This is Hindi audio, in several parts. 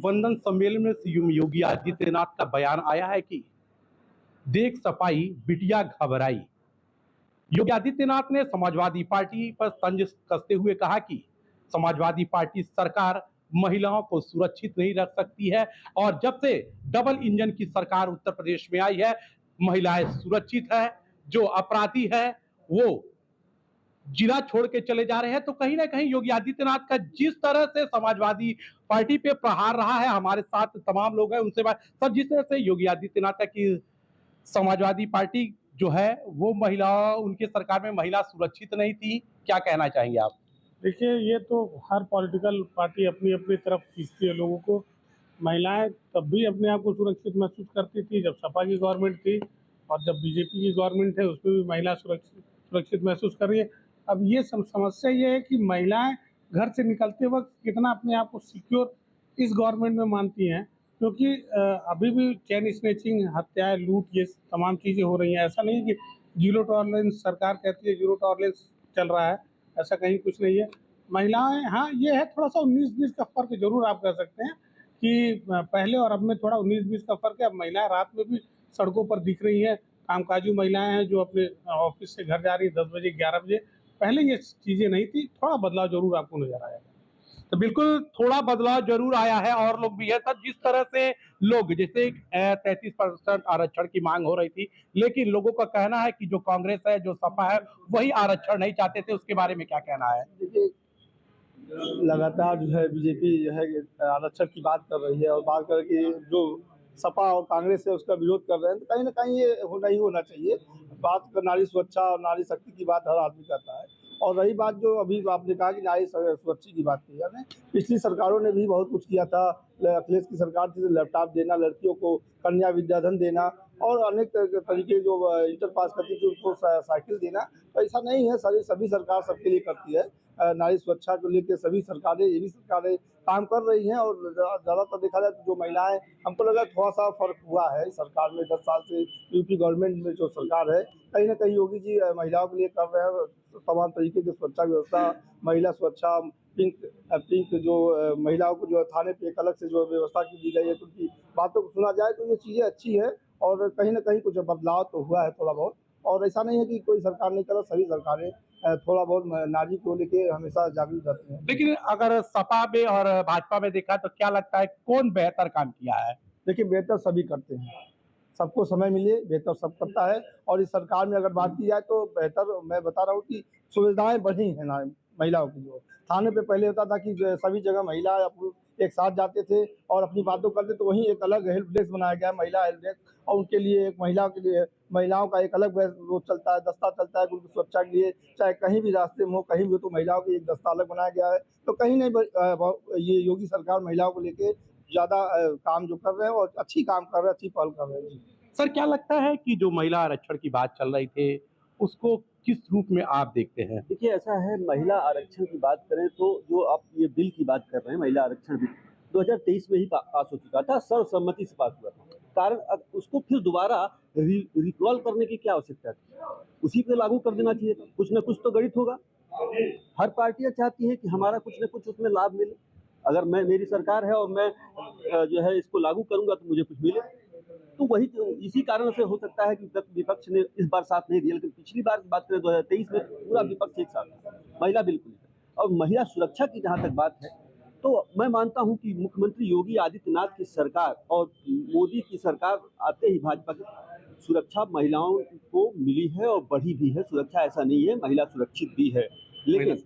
वंदन सम्मेलन में सीएम योगी आदित्यनाथ का बयान आया है कि देख सफाई बिटिया घबराई। योगी आदित्यनाथ ने समाजवादी पार्टी पर तंज कसते हुए कहा कि समाजवादी पार्टी सरकार महिलाओं को सुरक्षित नहीं रख सकती है और जब से डबल इंजन की सरकार उत्तर प्रदेश में आई है महिलाएं सुरक्षित है। जो अपराधी है वो जिला छोड़ के चले जा रहे हैं। तो कहीं ना कहीं योगी आदित्यनाथ का जिस तरह से समाजवादी पार्टी पे प्रहार रहा है, हमारे साथ तमाम लोग हैं उनसे बात सर, जिस तरह से योगी आदित्यनाथ का कि समाजवादी पार्टी जो है वो महिला उनके सरकार में महिला सुरक्षित नहीं थी, क्या कहना चाहेंगे आप? देखिए, ये तो हर पॉलिटिकल पार्टी अपनी अपनी तरफ खींचती है लोगों को। महिलाएं तब भी अपने आप को सुरक्षित महसूस करती थी जब सपा की गवर्नमेंट थी, और जब बीजेपी की गवर्नमेंट है उसमें भी महिला सुरक्षित महसूस कर रही है। अब ये समस्या ये है कि महिलाएं घर से निकलते वक्त कितना अपने आप को सिक्योर इस गवर्नमेंट में मानती हैं, क्योंकि अभी भी चैन स्नैचिंग, हत्याएं, लूट, ये तमाम चीज़ें हो रही हैं। ऐसा नहीं कि जीरो टॉलरेंस सरकार कहती है, जीरो टॉलरेंस चल रहा है, ऐसा कहीं कुछ नहीं है। महिलाएं, हाँ, ये है थोड़ा सा 19-20 का फ़र्क ज़रूर आप कह सकते हैं कि पहले और अब में थोड़ा 19-20 का फ़र्क है। अब महिलाएं रात में भी सड़कों पर दिख रही हैं। कामकाजी महिलाएं हैं जो अपने ऑफिस से घर जा रही हैं 10 बजे, 11 बजे। पहले ये चीज़ें नहीं थी, थोड़ा बदलाव ज़रूर आपको नज़र आएगा। तो बिल्कुल थोड़ा बदलाव जरूर आया है और लोग भी है सर, जिस तरह से लोग जैसे 33% आरक्षण की मांग हो रही थी, लेकिन लोगों का कहना है कि जो कांग्रेस है, जो सपा है, वही आरक्षण नहीं चाहते थे। उसके बारे में क्या कहना है? देखिए, लगातार जो है बीजेपी जो है आरक्षण की बात कर रही है और बात करके जो सपा और कांग्रेस है उसका विरोध कर रहे हैं, तो कहीं ना कहीं ये नहीं होना चाहिए। बात कर नारी सुरक्षा और नारी शक्ति की बात हर आदमी करता है। और रही बात जो अभी आपने कहा कि नारी सुरक्षा की बात की है, पिछली सरकारों ने भी बहुत कुछ किया था। अखिलेश की सरकार थी तो लैपटॉप देना, लड़कियों को कन्या विद्याधन देना और अनेक तरीके जो इंटर पास करती थी उनको साइकिल देना। तो ऐसा नहीं है, सभी सरकार सबके लिए करती है। नारी सुरक्षा को लेकर सभी सरकारें, ये भी सरकारें काम कर रही हैं। और ज़्यादातर देखा जाए तो जो महिलाएं, हमको लगा थोड़ा सा फर्क हुआ है इस सरकार में। 10 साल से यूपी गवर्नमेंट में जो सरकार है, कहीं ना कहीं योगी जी महिलाओं के लिए कर रहे हैं तमाम तरीके की सुरक्षा व्यवस्था, महिला सुरक्षा, पिंक जो महिलाओं को जो है थाने पे एक अलग से जो व्यवस्था की दी गई है। तो उनकी बातों को सुना जाए तो ये चीज़ें अच्छी है और कहीं ना कहीं कुछ बदलाव तो हुआ है थोड़ा बहुत। और ऐसा नहीं है कि कोई सरकार नहीं कर रहा, सभी सरकारें थोड़ा बहुत नारी को लेके हमेशा जागरूक रहती हैं। लेकिन अगर सपा में और भाजपा में देखा तो क्या लगता है कौन बेहतर काम किया है? देखिए, बेहतर सभी करते हैं, सबको समय मिले बेहतर सब करता है। और इस सरकार में अगर बात की जाए तो बेहतर मैं बता रहा हूँ कि सुविधाएं बढ़ी हैं ना महिलाओं की। जो थाने पे पहले होता था कि सभी जगह महिला या पुरुष एक साथ जाते थे और अपनी बातों करते, तो वहीं एक अलग हेल्प डेस्क बनाया गया, महिला हेल्प डेस्क। और उनके लिए एक महिला के लिए महिलाओं का एक अलग वो चलता है, दस्ता चलता है उनकी सुरक्षा के लिए। चाहे कहीं भी रास्ते में हो, कहीं भी हो, तो महिलाओं के एक दस्ता अलग बनाया गया है। तो कहीं नहीं, ये योगी सरकार महिलाओं को लेके ज़्यादा काम जो कर रहे हैं और अच्छी काम कर रहे हैं, अच्छी पहल कर रहे हैं। सर, क्या लगता है कि जो महिला आरक्षण की बात चल रही थी उसको किस रूप में आप देखते हैं? देखिए, ऐसा है, महिला आरक्षण की बात करें तो जो आप ये बिल की बात कर रहे हैं, महिला आरक्षण बिल 2023 में ही पास हो चुका था, सर्वसम्मति से पास हुआ था। कारण अब उसको फिर दोबारा रिकॉल करने की क्या आवश्यकता थी? उसी पे लागू कर देना चाहिए था। कुछ न कुछ तो गणित होगा। हर पार्टियां चाहती हैं कि हमारा कुछ न कुछ उसमें लाभ मिले। अगर मेरी सरकार है और मैं जो है इसको लागू करूंगा तो मुझे कुछ मिले। तो वही तो, इसी कारण से हो सकता है कि विपक्ष ने इस बार साथ नहीं दिया, लेकिन पिछली बार की बात करें 2023 में पूरा विपक्ष एक साथ था, महिला बिल्कुल नहीं। और महिला सुरक्षा की जहाँ तक बात है तो मैं मानता हूँ कि मुख्यमंत्री योगी आदित्यनाथ की सरकार और मोदी की सरकार आते ही भाजपा की सुरक्षा महिलाओं को मिली है और बढ़ी भी है। सुरक्षा ऐसा नहीं है, महिला सुरक्षित भी है, लेकिन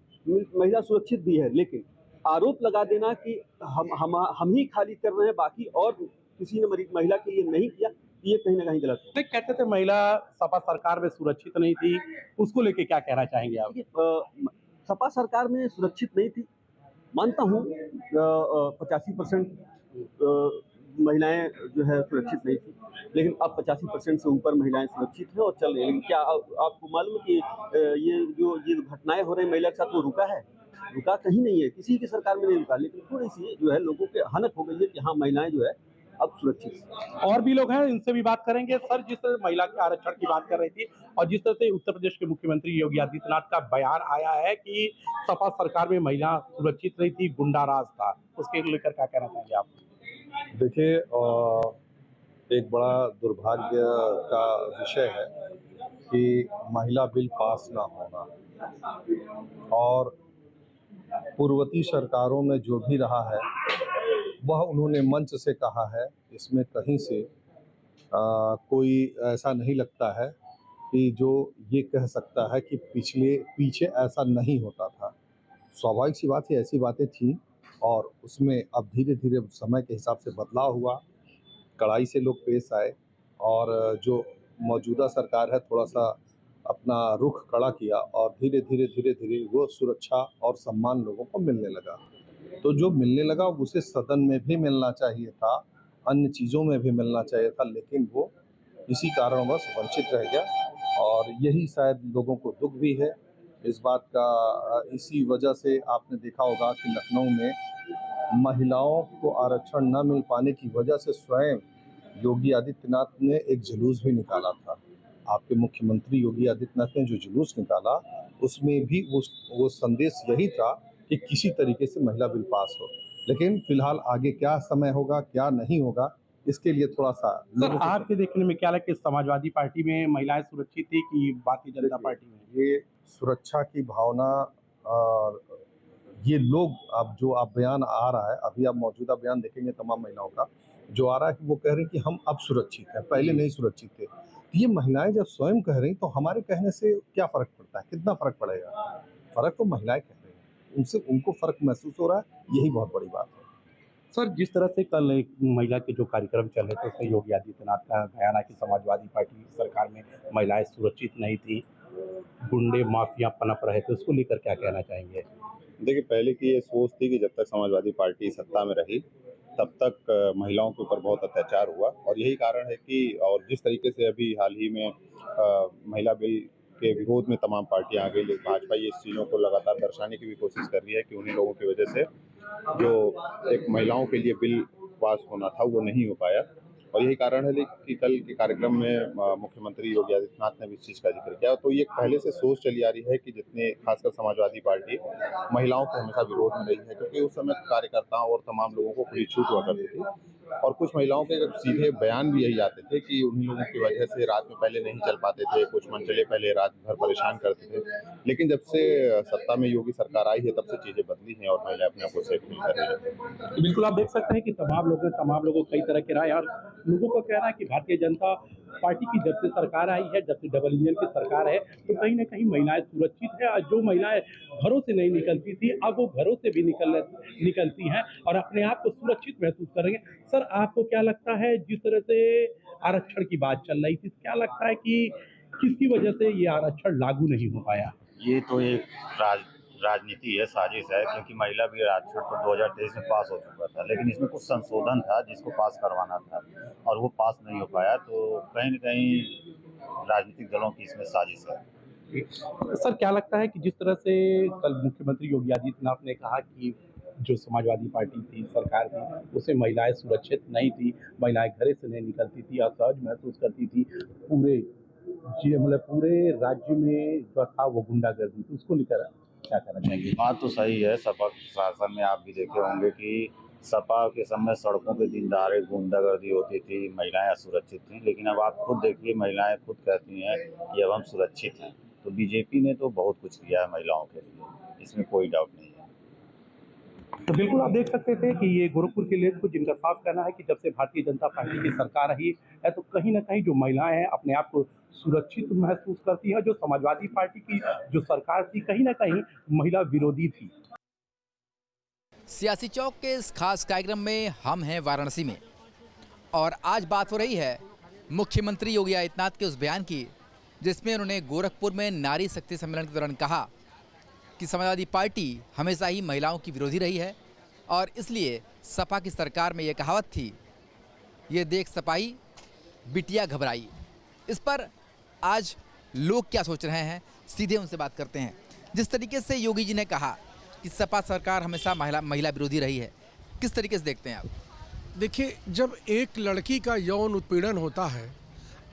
महिला सुरक्षित भी है, लेकिन आरोप लगा देना कि हम ही खाली कर रहे हैं, बाकी और किसी ने महिला के लिए नहीं किया, ये कहीं ना कहीं गलत है। कहते थे महिला सपा सरकार में सुरक्षित नहीं थी, उसको लेके क्या कहना चाहेंगे आप? सपा सरकार में सुरक्षित नहीं थी, मानता हूँ। 85% महिलाएं जो है सुरक्षित नहीं थी, लेकिन अब 85% से ऊपर महिलाएं सुरक्षित हैं और चल रही हैं। लेकिन क्या आपको मालूम है कि ये घटनाएं हो रही महिला के साथ, वो रुका है? रुका कहीं नहीं है, किसी की सरकार में नहीं रुका, लेकिन थोड़ी सी जो है लोगों के हनक हो गई है कि हाँ, महिलाएं जो है अब सुरक्षित। और भी लोग हैं, इनसे भी बात करेंगे। सर, जिस तरह महिला के आरक्षण की बात कर रही थी और जिस तरह से उत्तर प्रदेश के मुख्यमंत्री योगी आदित्यनाथ का बयान आया है कि सपा सरकार में महिला सुरक्षित नहीं थी, गुंडा राज था, उसके लेकर क्या कहना चाहेंगे आप? देखिए, एक बड़ा दुर्भाग्य का विषय है कि महिला बिल पास ना होना, और पूर्ववर्ती सरकारों में जो भी रहा है वह उन्होंने मंच से कहा है। इसमें कहीं से कोई ऐसा नहीं लगता है कि जो ये कह सकता है कि पीछे ऐसा नहीं होता था। स्वाभाविक सी बात है, ऐसी बातें थी और उसमें अब धीरे धीरे समय के हिसाब से बदलाव हुआ, कड़ाई से लोग पेश आए और जो मौजूदा सरकार है थोड़ा सा अपना रुख कड़ा किया और धीरे धीरे वो सुरक्षा और सम्मान लोगों को मिलने लगा। तो जो मिलने लगा उसे सदन में भी मिलना चाहिए था, अन्य चीज़ों में भी मिलना चाहिए था, लेकिन वो इसी कारणवश वंचित रह गया और यही शायद लोगों को दुख भी है इस बात का। इसी वजह से आपने देखा होगा कि लखनऊ में महिलाओं को आरक्षण न मिल पाने की वजह से स्वयं योगी आदित्यनाथ ने एक जुलूस भी निकाला था। आपके मुख्यमंत्री योगी आदित्यनाथ ने जो जुलूस निकाला उसमें भी वो संदेश यही था कि किसी तरीके से महिला बिल पास हो। लेकिन फिलहाल आगे क्या समय होगा, क्या नहीं होगा, इसके लिए थोड़ा सा सर आपके देखने में क्या लगा कि समाजवादी पार्टी में महिलाएं सुरक्षित थी कि भारतीय जनता पार्टी में? ये सुरक्षा की भावना और ये लोग अब जो आप बयान आ रहा है, अभी आप मौजूदा बयान देखेंगे तमाम महिलाओं का जो आ रहा है कि वो कह रहे हैं कि हम अब सुरक्षित हैं, पहले नहीं सुरक्षित थे। तो ये महिलाएं जब स्वयं कह रही तो हमारे कहने से क्या फ़र्क पड़ता है, कितना फ़र्क पड़ेगा? फ़र्क तो महिलाएं कह रही हैं, उनसे उनको फ़र्क महसूस हो रहा है, यही बहुत बड़ी बात है। सर जिस तरह से कल एक महिला के जो कार्यक्रम चल रहे थे उसमें योगी आदित्यनाथ का बयान है कि समाजवादी पार्टी सरकार में महिलाएं सुरक्षित नहीं थी, गुंडे माफिया पनप रहे थे, उसको लेकर क्या कहना चाहेंगे? देखिए, पहले की ये सोच थी कि जब तक समाजवादी पार्टी सत्ता में रही तब तक महिलाओं के ऊपर बहुत अत्याचार हुआ और यही कारण है कि और जिस तरीके से अभी हाल ही में महिला बिल के विरोध में तमाम पार्टियां आ गई, लेकिन भाजपा ये इस चीज़ों को लगातार दर्शाने की भी कोशिश कर रही है कि उन्हीं लोगों की वजह से जो एक महिलाओं के लिए बिल पास होना था वो नहीं हो पाया। और यही कारण है कि कल के कार्यक्रम में मुख्यमंत्री योगी आदित्यनाथ ने भी इस चीज़ का जिक्र किया। तो ये पहले से सोच चली आ रही है कि जितने खासकर समाजवादी पार्टी महिलाओं के हमेशा विरोध में रही है, क्योंकि उस समय कार्यकर्ताओं और तमाम लोगों को खुली छूट हुआ करती थी और कुछ महिलाओं के सीधे बयान भी यही आते थे कि उन्हीं लोगों की वजह से रात में पहले नहीं चल पाते थे, कुछ मंचले पहले रात भर परेशान करते थे। लेकिन जब से सत्ता में योगी सरकार आई है तब से चीज़ें बदली हैं और महिला अपने आप को सेफ फील कर रही है। तो बिल्कुल आप देख सकते हैं कि तमाम लोगों कई तरह के राय और लोगों का कहना है कि भारतीय जनता पार्टी की जब से सरकार आई है, जब से डबल इंजन की सरकार है, तो कहीं ना कहीं महिलाएं सुरक्षित है और जो महिलाएं घरों से नहीं निकलती थी अब वो घरों से भी निकलती हैं और अपने आप को सुरक्षित महसूस कर रही हैं। सर आपको क्या लगता है जिस तरह से आरक्षण की बात चल रही थी, क्या लगता है कि किसकी वजह से ये आरक्षण लागू नहीं हो पाया? ये तो एक राजनीति है, साजिश है, क्योंकि महिला भी आरक्षण तो 2023 में पास हो चुका था, लेकिन इसमें कुछ संशोधन था जिसको पास करवाना था और वो पास नहीं हो पाया। तो कहीं न कहीं राजनीतिक दलों की इसमें साजिश है। सर क्या लगता है कि जिस तरह से कल मुख्यमंत्री योगी आदित्यनाथ ने कहा कि जो समाजवादी पार्टी थी, सरकार थी, उसमें महिलाएं सुरक्षित नहीं थी, महिलाएं घर से नहीं निकलती थी, असहज महसूस करती थी, पूरे राज्य में जो था वो गुंडागर्दी थी, उसको लेकर क्या कहना चाहेंगे? बात तो सही है। सपा शासन में आप भी देखे होंगे कि सपा के समय सड़कों पे दिन दहाड़े गुंडागर्दी होती थी, महिलाएं असुरक्षित थीं, लेकिन अब आप खुद देखिए महिलाएं खुद कहती हैं कि अब हम सुरक्षित हैं। तो बीजेपी ने तो बहुत कुछ किया है महिलाओं के लिए, इसमें कोई डाउट नहीं है। तो बिल्कुल आप देख सकते थे कि ये गोरखपुर के लोग को जिनका साफ कहना है कि जब से भारतीय जनता पार्टी की सरकार रही है तो कहीं ना कहीं जो महिलाएं हैं अपने आप को सुरक्षित महसूस करती है। जो समाजवादी पार्टी की जो सरकार थी कहीं ना कहीं महिला विरोधी थी। सियासी चौक के इस खास कार्यक्रम में हम हैं वाराणसी में और आज बात हो रही है मुख्यमंत्री योगी आदित्यनाथ के उस बयान की जिसमें उन्होंने गोरखपुर में नारी शक्ति सम्मेलन के दौरान कहा कि समाजवादी पार्टी हमेशा ही महिलाओं की विरोधी रही है और इसलिए सपा की सरकार में ये कहावत थी, ये देख सपाई बिटिया घबराई। इस पर आज लोग क्या सोच रहे हैं, सीधे उनसे बात करते हैं। जिस तरीके से योगी जी ने कहा कि सपा सरकार हमेशा महिला विरोधी रही है, किस तरीके से देखते हैं आप? देखिए, जब एक लड़की का यौन उत्पीड़न होता है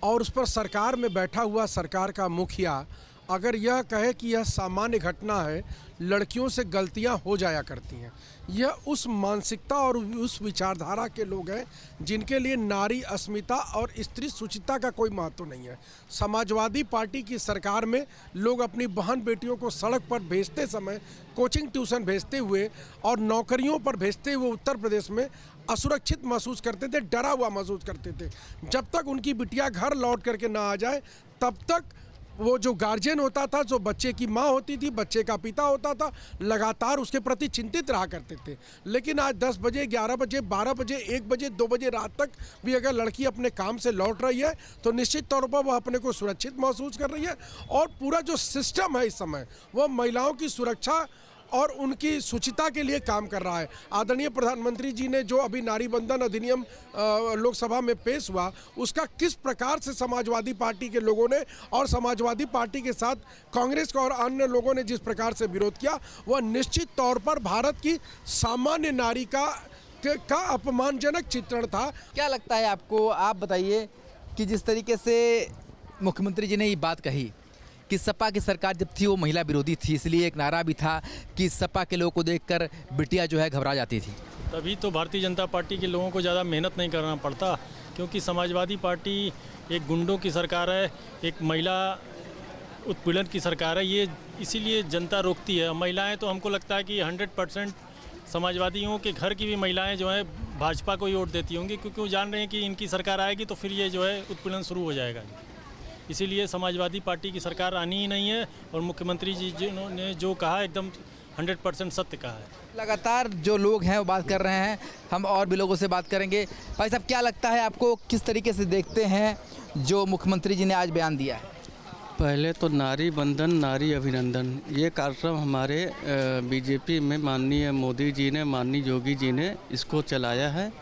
और उस पर सरकार में बैठा हुआ सरकार का मुखिया अगर यह कहे कि यह सामान्य घटना है, लड़कियों से गलतियां हो जाया करती हैं, यह उस मानसिकता और उस विचारधारा के लोग हैं जिनके लिए नारी अस्मिता और स्त्री सुचिता का कोई महत्व नहीं है। समाजवादी पार्टी की सरकार में लोग अपनी बहन बेटियों को सड़क पर भेजते समय, कोचिंग ट्यूशन भेजते हुए और नौकरियों पर भेजते हुए उत्तर प्रदेश में असुरक्षित महसूस करते थे, डरा हुआ महसूस करते थे। जब तक उनकी बिटिया घर लौट करके ना आ जाए तब तक वो जो गार्जियन होता था, जो बच्चे की माँ होती थी, बच्चे का पिता होता था, लगातार उसके प्रति चिंतित रहा करते थे। लेकिन आज 10 बजे, 11 बजे, 12 बजे, 1 बजे, 2 बजे रात तक भी अगर लड़की अपने काम से लौट रही है तो निश्चित तौर पर वह अपने को सुरक्षित महसूस कर रही है। और पूरा जो सिस्टम है इस समय वह महिलाओं की सुरक्षा और उनकी सुचिता के लिए काम कर रहा है। आदरणीय प्रधानमंत्री जी ने जो अभी नारी बंधन अधिनियम लोकसभा में पेश हुआ, उसका किस प्रकार से समाजवादी पार्टी के लोगों ने और समाजवादी पार्टी के साथ कांग्रेस और अन्य लोगों ने जिस प्रकार से विरोध किया, वह निश्चित तौर पर भारत की सामान्य नारी का अपमानजनक चित्रण था। क्या लगता है आपको, आप बताइए कि जिस तरीके से मुख्यमंत्री जी ने ये बात कही कि सपा की सरकार जब थी वो महिला विरोधी थी, इसलिए एक नारा भी था कि सपा के लोगों को देखकर बिटिया जो है घबरा जाती थी। तभी तो भारतीय जनता पार्टी के लोगों को ज़्यादा मेहनत नहीं करना पड़ता, क्योंकि समाजवादी पार्टी एक गुंडों की सरकार है, एक महिला उत्पीड़न की सरकार है। ये इसीलिए जनता रोकती है। महिलाएं तो हमको लगता है कि 100% समाजवादियों के घर की भी महिलाएं जो है भाजपा को ही वोट देती होंगी, क्योंकि वो जान रहे हैं कि इनकी सरकार आएगी तो फिर ये जो है उत्पीड़न शुरू हो जाएगा। इसीलिए समाजवादी पार्टी की सरकार आनी ही नहीं है। और मुख्यमंत्री जी ने जो कहा एकदम 100% सत्य कहा है। लगातार जो लोग हैं वो बात कर रहे हैं, हम और भी लोगों से बात करेंगे। भाई साहब, क्या लगता है आपको, किस तरीके से देखते हैं जो मुख्यमंत्री जी ने आज बयान दिया है? पहले तो नारी बंधन, नारी अभिनंदन, ये कार्यक्रम हमारे बीजेपी में माननीय मोदी जी ने, माननीय योगी जी ने इसको चलाया है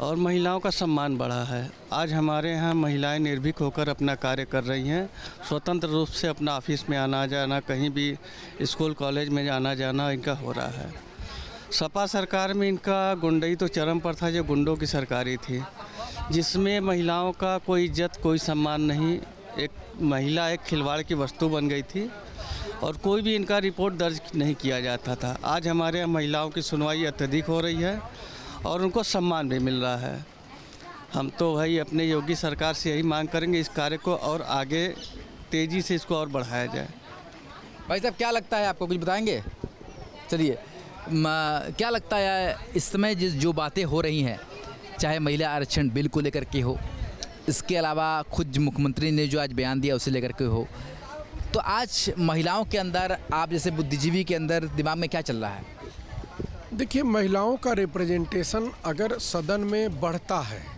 और महिलाओं का सम्मान बढ़ा है। आज हमारे यहाँ महिलाएं निर्भीक होकर अपना कार्य कर रही हैं, स्वतंत्र रूप से अपना ऑफिस में आना जाना, कहीं भी स्कूल कॉलेज में आना जाना इनका हो रहा है। सपा सरकार में इनका गुंडई तो चरम पर था, जो गुंडों की सरकारी थी, जिसमें महिलाओं का कोई इज्जत, कोई सम्मान नहीं। एक महिला एक खिलवाड़ की वस्तु बन गई थी और कोई भी इनका रिपोर्ट दर्ज नहीं किया जाता था। आज हमारे यहाँ महिलाओं की सुनवाई अत्यधिक हो रही है और उनको सम्मान भी मिल रहा है। हम तो भाई अपने योगी सरकार से यही मांग करेंगे, इस कार्य को और आगे तेज़ी से इसको और बढ़ाया जाए। भाई साहब, क्या लगता है आपको, कुछ बताएंगे? चलिए, क्या लगता है इस समय जो बातें हो रही हैं, चाहे महिला आरक्षण बिल को लेकर के हो, इसके अलावा खुद मुख्यमंत्री ने जो आज बयान दिया उसे लेकर के हो, तो आज महिलाओं के अंदर, आप जैसे बुद्धिजीवी के अंदर दिमाग में क्या चल रहा है? देखिए, महिलाओं का रिप्रेजेंटेशन अगर सदन में बढ़ता है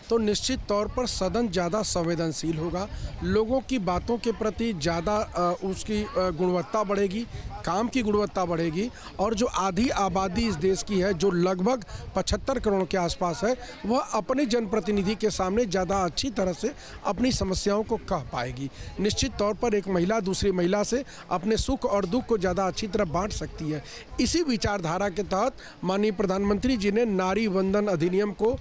तो निश्चित तौर पर सदन ज़्यादा संवेदनशील होगा, लोगों की बातों के प्रति ज़्यादा उसकी गुणवत्ता बढ़ेगी, काम की गुणवत्ता बढ़ेगी। और जो आधी आबादी इस देश की है, जो लगभग 75 करोड़ के आसपास है, वह अपने जनप्रतिनिधि के सामने ज़्यादा अच्छी तरह से अपनी समस्याओं को कह पाएगी। निश्चित तौर पर एक महिला दूसरी महिला से अपने सुख और दुख को ज़्यादा अच्छी तरह बांट सकती है। इसी विचारधारा के तहत माननीय प्रधानमंत्री जी ने नारी बंधन अधिनियम को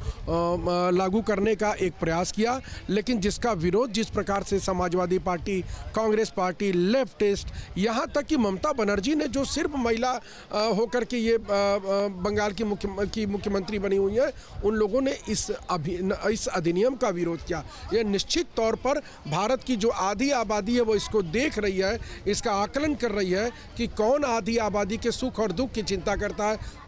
लागू करने का एक प्रयास किया, लेकिन जिसका विरोध जिस प्रकार से Samajwadi party, Congress party, leftist, यहाँ तक कि ममता बनर्जी ने, जो सिर्फ महिला होकर के ये बंगाल की मुख्यमंत्री बनी हुई है, उन लोगों ने इस अधिनियम का विरोध किया। यह निश्चित तौर पर भारत की जो आधी आबादी है वो इसको देख रही है, इसका आकलन कर रही है कि कौन आधी आबादी के सुख और दुख की चिंता करता है।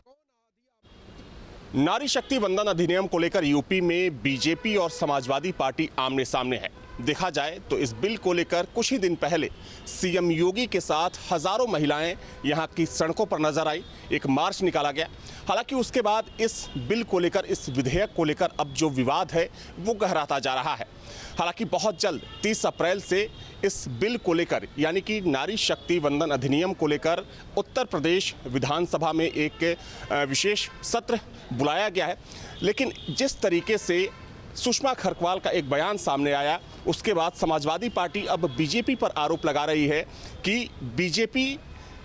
नारी शक्ति बंधन अधिनियम को लेकर यूपी में बीजेपी और समाजवादी पार्टी आमने सामने है। देखा जाए तो इस बिल को लेकर कुछ ही दिन पहले सीएम योगी के साथ हजारों महिलाएं यहां की सड़कों पर नजर आई, एक मार्च निकाला गया। हालांकि उसके बाद इस बिल को लेकर, इस विधेयक को लेकर अब जो विवाद है वो गहराता जा रहा है। हालांकि बहुत जल्द 30 अप्रैल से इस बिल को लेकर, यानी कि नारी शक्ति बंधन अधिनियम को लेकर उत्तर प्रदेश विधानसभा में एक विशेष सत्र बुलाया गया है। लेकिन जिस तरीके से सुषमा खरवाल का एक बयान सामने आया, उसके बाद समाजवादी पार्टी अब बीजेपी पर आरोप लगा रही है कि बीजेपी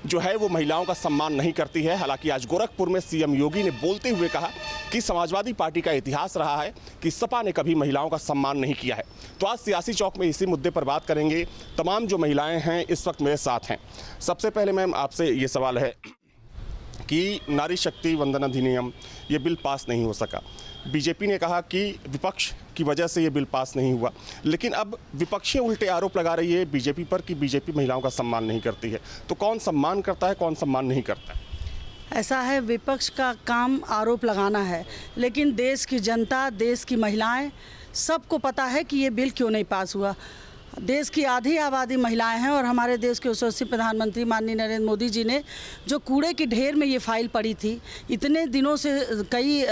जो है वो महिलाओं का सम्मान नहीं करती है। हालांकि आज गोरखपुर में सीएम योगी ने बोलते हुए कहा कि कि समाजवादी पार्टी का इतिहास रहा है कि सपा ने कभी महिलाओं का सम्मान नहीं किया है। तो आज सियासी चौक में इसी मुद्दे पर बात करेंगे। तमाम जो महिलाएं हैं इस वक्त मेरे साथ हैं। सबसे पहले मैम आपसे ये सवाल है कि नारी शक्ति वंदन अधिनियम ये बिल पास नहीं हो सका। बीजेपी ने कहा कि विपक्ष की वजह से ये बिल पास नहीं हुआ, लेकिन अब विपक्षी उल्टे आरोप लगा रही है बीजेपी पर कि बीजेपी महिलाओं का सम्मान नहीं करती है। तो कौन सम्मान करता है, कौन सम्मान नहीं करता है? ऐसा है, विपक्ष का काम आरोप लगाना है, लेकिन देश की जनता, देश की महिलाएं सबको पता है कि ये बिल क्यों नहीं पास हुआ। देश की आधी आबादी महिलाएं हैं और हमारे देश के यशस्वी प्रधानमंत्री माननीय नरेंद्र मोदी जी ने जो कूड़े की ढेर में ये फाइल पड़ी थी, इतने दिनों से कई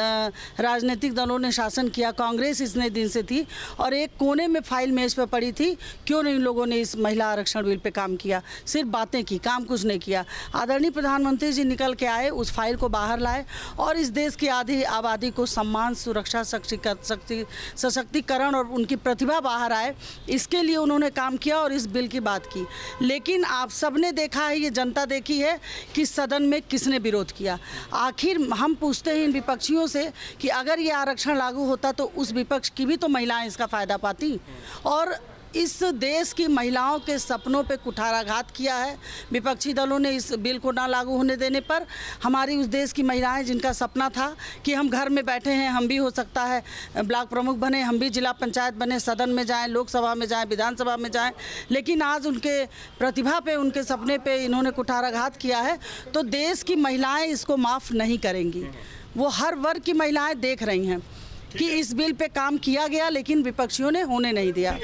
राजनीतिक दलों ने शासन किया, कांग्रेस इतने दिन से थी और एक कोने में फाइल मेज पर पड़ी थी। क्यों नहीं लोगों ने इस महिला आरक्षण बिल पे काम किया? सिर्फ बातें की, काम कुछ नहीं किया। आदरणीय प्रधानमंत्री जी निकल के आए, उस फाइल को बाहर लाए और इस देश की आधी आबादी को सम्मान, सुरक्षा, सशक्तिकरण और उनकी प्रतिभा बाहर आए, इसके लिए उन्होंने काम किया और इस बिल की बात की। लेकिन आप सबने देखा है, ये जनता देखी है कि सदन में किसने विरोध किया। आखिर हम पूछते हैं इन विपक्षियों से कि अगर ये आरक्षण लागू होता तो उस विपक्ष की भी तो महिलाएं इसका फ़ायदा पाती। और इस देश की महिलाओं के सपनों पे कुठाराघात किया है विपक्षी दलों ने इस बिल को ना लागू होने देने पर। हमारी उस देश की महिलाएं जिनका सपना था कि हम घर में बैठे हैं, हम भी हो सकता है ब्लॉक प्रमुख बने, हम भी जिला पंचायत बने, सदन में जाएं, लोकसभा में जाएं, विधानसभा में जाएं, लेकिन आज उनके प्रतिभा पे, उनके सपने पे इन्होंने कुठाराघात किया है। तो देश की महिलाएँ इसको माफ़ नहीं करेंगी। वो हर वर्ग की महिलाएँ देख रही हैं कि इस बिल पे काम किया गया, लेकिन विपक्षियों ने होने नहीं दिया।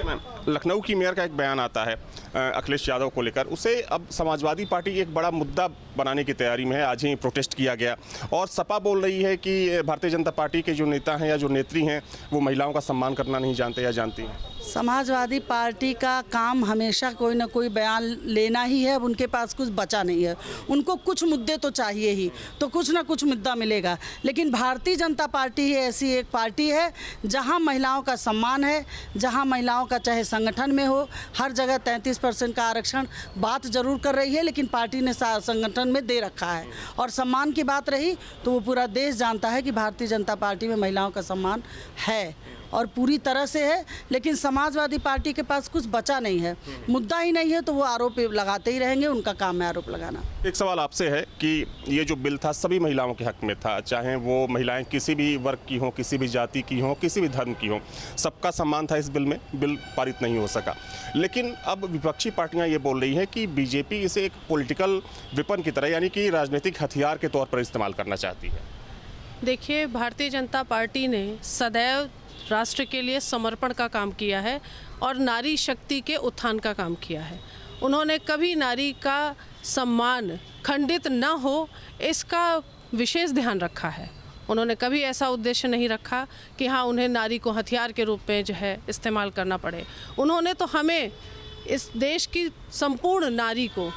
लखनऊ की मेयर का एक बयान आता है अखिलेश यादव को लेकर, उसे अब समाजवादी पार्टी एक बड़ा मुद्दा बनाने की तैयारी में है। आज ही प्रोटेस्ट किया गया और सपा बोल रही है कि भारतीय जनता पार्टी के जो नेता हैं या जो नेत्री हैं वो महिलाओं का सम्मान करना नहीं जानते या जानती हैं। समाजवादी पार्टी का काम हमेशा कोई ना कोई बयान लेना ही है। अब उनके पास कुछ बचा नहीं है, उनको कुछ मुद्दे तो चाहिए ही, तो कुछ ना कुछ मुद्दा मिलेगा। लेकिन भारतीय जनता पार्टी ही ऐसी एक पार्टी है जहां महिलाओं का सम्मान है, जहां महिलाओं का चाहे संगठन में हो, हर जगह 33% का आरक्षण बात जरूर कर रही है, लेकिन पार्टी ने संगठन में दे रखा है। और सम्मान की बात रही तो वो पूरा देश जानता है कि भारतीय जनता पार्टी में महिलाओं का सम्मान है और पूरी तरह से है। लेकिन समाजवादी पार्टी के पास कुछ बचा नहीं है, मुद्दा ही नहीं है, तो वो आरोप लगाते ही रहेंगे। उनका काम है आरोप लगाना। एक सवाल आपसे है कि ये जो बिल था सभी महिलाओं के हक में था, चाहे वो महिलाएं किसी भी वर्ग की हों, किसी भी जाति की हों, किसी भी धर्म की हों, सबका सम्मान था इस बिल में। बिल पारित नहीं हो सका, लेकिन अब विपक्षी पार्टियां ये बोल रही हैं कि बीजेपी इसे एक पॉलिटिकल वेपन की तरह, यानी कि राजनीतिक हथियार के तौर पर इस्तेमाल करना चाहती है। देखिए, भारतीय जनता पार्टी ने सदैव राष्ट्र के लिए समर्पण का काम किया है और नारी शक्ति के उत्थान का काम किया है। उन्होंने कभी नारी का सम्मान खंडित न हो, इसका विशेष ध्यान रखा है। उन्होंने कभी ऐसा उद्देश्य नहीं रखा कि हाँ, उन्हें नारी को हथियार के रूप में जो है इस्तेमाल करना पड़े। उन्होंने तो हमें, इस देश की संपूर्ण नारी को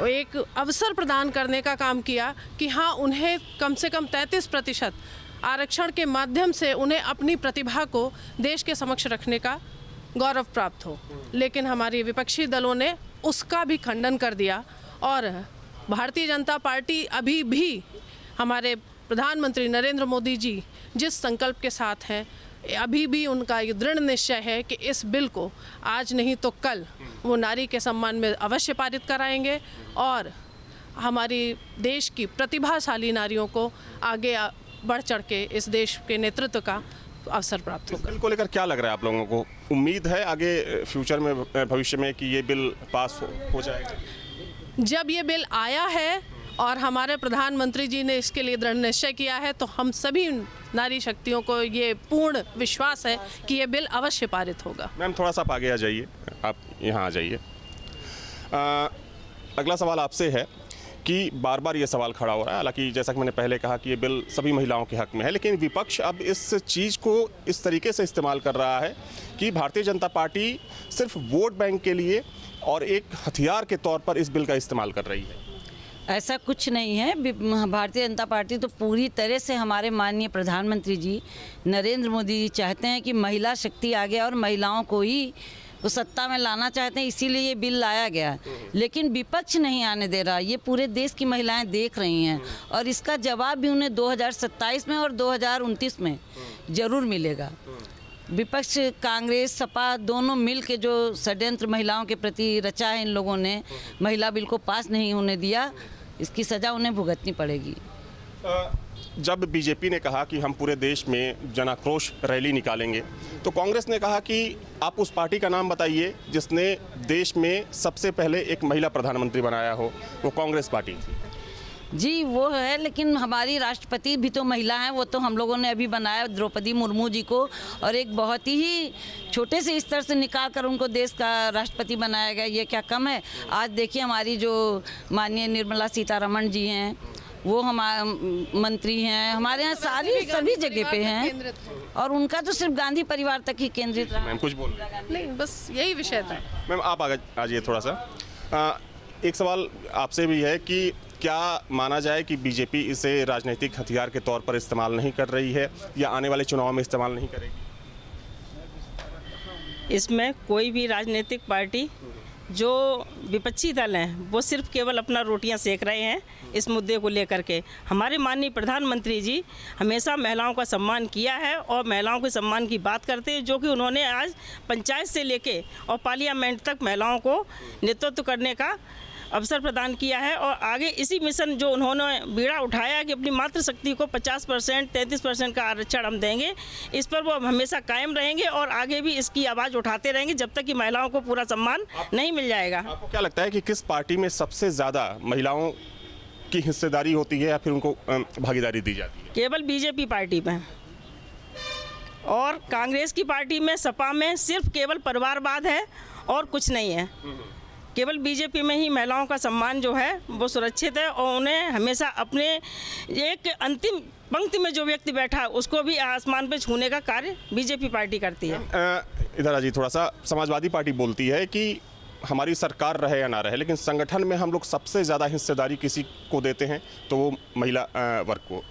एक अवसर प्रदान करने का काम किया कि हाँ, उन्हें कम से कम 33% आरक्षण के माध्यम से उन्हें अपनी प्रतिभा को देश के समक्ष रखने का गौरव प्राप्त हो। लेकिन हमारी विपक्षी दलों ने उसका भी खंडन कर दिया और भारतीय जनता पार्टी अभी भी, हमारे प्रधानमंत्री नरेंद्र मोदी जी जिस संकल्प के साथ हैं, अभी भी उनका ये दृढ़ निश्चय है कि इस बिल को आज नहीं तो कल वो नारी के सम्मान में अवश्य पारित कराएंगे और हमारी देश की प्रतिभाशाली नारियों को आगे बढ़ चढ़ के इस देश के नेतृत्व का अवसर प्राप्त होगा। बिल को लेकर क्या लग रहा है आप लोगों को? उम्मीद है आगे फ्यूचर में, भविष्य में, कि ये बिल पास हो जाएगा? जब ये बिल आया है और हमारे प्रधानमंत्री जी ने इसके लिए दृढ़ निश्चय किया है, तो हम सभी नारी शक्तियों को ये पूर्ण विश्वास है कि ये बिल अवश्य पारित होगा। मैम थोड़ा सा आप आगे आ जाइए, आप यहाँ आ जाइए। अगला सवाल आपसे है कि बार बार ये सवाल खड़ा हो रहा है, हालांकि जैसा कि मैंने पहले कहा कि ये बिल सभी महिलाओं के हक में है, लेकिन विपक्ष अब इस चीज़ को इस तरीके से इस्तेमाल कर रहा है कि भारतीय जनता पार्टी सिर्फ वोट बैंक के लिए और एक हथियार के तौर पर इस बिल का इस्तेमाल कर रही है। ऐसा कुछ नहीं है। भारतीय जनता पार्टी तो पूरी तरह से, हमारे माननीय प्रधानमंत्री जी नरेंद्र मोदी जी चाहते हैं कि महिला शक्ति आगे और महिलाओं को ही वो सत्ता में लाना चाहते हैं, इसीलिए ये बिल लाया गया है। लेकिन विपक्ष नहीं आने दे रहा, ये पूरे देश की महिलाएं देख रही हैं और इसका जवाब भी उन्हें 2027 में और 2029 में ज़रूर मिलेगा। विपक्ष कांग्रेस सपा दोनों मिल के जो षड्यंत्र महिलाओं के प्रति रचा है इन लोगों ने, महिला बिल को पास नहीं होने दिया, इसकी सज़ा उन्हें भुगतनी पड़ेगी। जब बीजेपी ने कहा कि हम पूरे देश में जनाक्रोश रैली निकालेंगे, तो कांग्रेस ने कहा कि आप उस पार्टी का नाम बताइए जिसने देश में सबसे पहले एक महिला प्रधानमंत्री बनाया हो। वो कांग्रेस पार्टी थी। जी वो है, लेकिन हमारी राष्ट्रपति भी तो महिला हैं। वो तो हम लोगों ने अभी बनाया द्रौपदी मुर्मू जी को, और एक बहुत ही छोटे से स्तर से निकाल कर उनको देश का राष्ट्रपति बनाया गया। ये क्या कम है? आज देखिए हमारी जो माननीय निर्मला सीतारमण जी हैं, वो हमारे मंत्री हैं, हमारे यहाँ सारी सभी जगह पे हैं, और उनका तो सिर्फ गांधी परिवार तक ही केंद्रित रहा। मैम कुछ बोल नहीं, बस यही विषय था। मैम आप आगे आ जाइए थोड़ा सा। एक सवाल आपसे भी है कि क्या माना जाए कि बीजेपी इसे राजनीतिक हथियार के तौर पर इस्तेमाल नहीं कर रही है या आने वाले चुनाव में इस्तेमाल नहीं करेगी? इसमें कोई भी राजनीतिक पार्टी जो विपक्षी दल हैं वो सिर्फ केवल अपना रोटियां सेक रहे हैं इस मुद्दे को लेकर के। हमारे माननीय प्रधानमंत्री जी हमेशा महिलाओं का सम्मान किया है और महिलाओं के सम्मान की बात करते हैं, जो कि उन्होंने आज पंचायत से लेके और पार्लियामेंट तक महिलाओं को नेतृत्व करने का अवसर प्रदान किया है। और आगे इसी मिशन जो उन्होंने बीड़ा उठाया कि अपनी मातृशक्ति को 50%, 33% का आरक्षण हम देंगे, इस पर वो हमेशा कायम रहेंगे और आगे भी इसकी आवाज़ उठाते रहेंगे जब तक कि महिलाओं को पूरा सम्मान नहीं मिल जाएगा। आपको क्या लगता है कि किस पार्टी में सबसे ज़्यादा महिलाओं की हिस्सेदारी होती है या फिर उनको भागीदारी दी जाती है? केवल बीजेपी पार्टी में, और कांग्रेस की पार्टी में, सपा में सिर्फ केवल परिवारवाद है और कुछ नहीं है। केवल बीजेपी में ही महिलाओं का सम्मान जो है वो सुरक्षित है और उन्हें हमेशा अपने एक अंतिम पंक्ति में जो व्यक्ति बैठा है उसको भी आसमान पे छूने का कार्य बीजेपी पार्टी करती है। इधर आइए थोड़ा सा। समाजवादी पार्टी बोलती है कि हमारी सरकार रहे या ना रहे, लेकिन संगठन में हम लोग सबसे ज़्यादा हिस्सेदारी किसी को देते हैं तो वो महिला वर्ग को।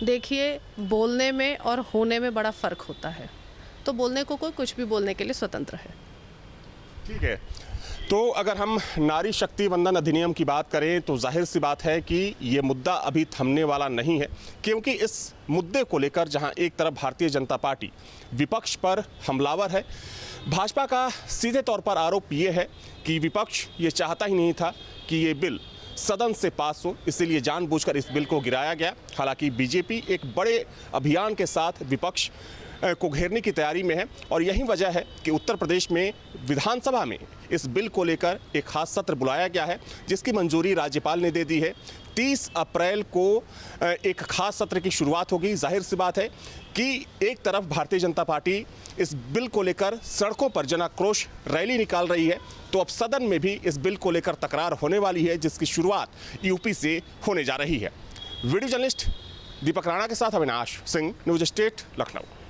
देखिए, बोलने में और होने में बड़ा फ़र्क होता है, तो बोलने को कोई कुछ भी बोलने के लिए स्वतंत्र है। ठीक है, तो अगर हम नारी शक्ति वंदन अधिनियम की बात करें तो जाहिर सी बात है कि ये मुद्दा अभी थमने वाला नहीं है, क्योंकि इस मुद्दे को लेकर जहां एक तरफ भारतीय जनता पार्टी विपक्ष पर हमलावर है, भाजपा का सीधे तौर पर आरोप ये है कि विपक्ष ये चाहता ही नहीं था कि ये बिल सदन से पास हो, इसीलिए जानबूझकर इस बिल को गिराया गया। हालांकि बीजेपी एक बड़े अभियान के साथ विपक्ष को घेरने की तैयारी में है और यही वजह है कि उत्तर प्रदेश में विधानसभा में इस बिल को लेकर एक खास सत्र बुलाया गया है, जिसकी मंजूरी राज्यपाल ने दे दी है। 30 अप्रैल को एक खास सत्र की शुरुआत होगी। जाहिर सी बात है कि एक तरफ भारतीय जनता पार्टी इस बिल को लेकर सड़कों पर जनाक्रोश रैली निकाल रही है, तो अब सदन में भी इस बिल को लेकर तकरार होने वाली है, जिसकी शुरुआत यूपी से होने जा रही है। वीडियो जर्नलिस्ट दीपक राणा के साथ अविनाश सिंह, न्यूज स्टेट, लखनऊ।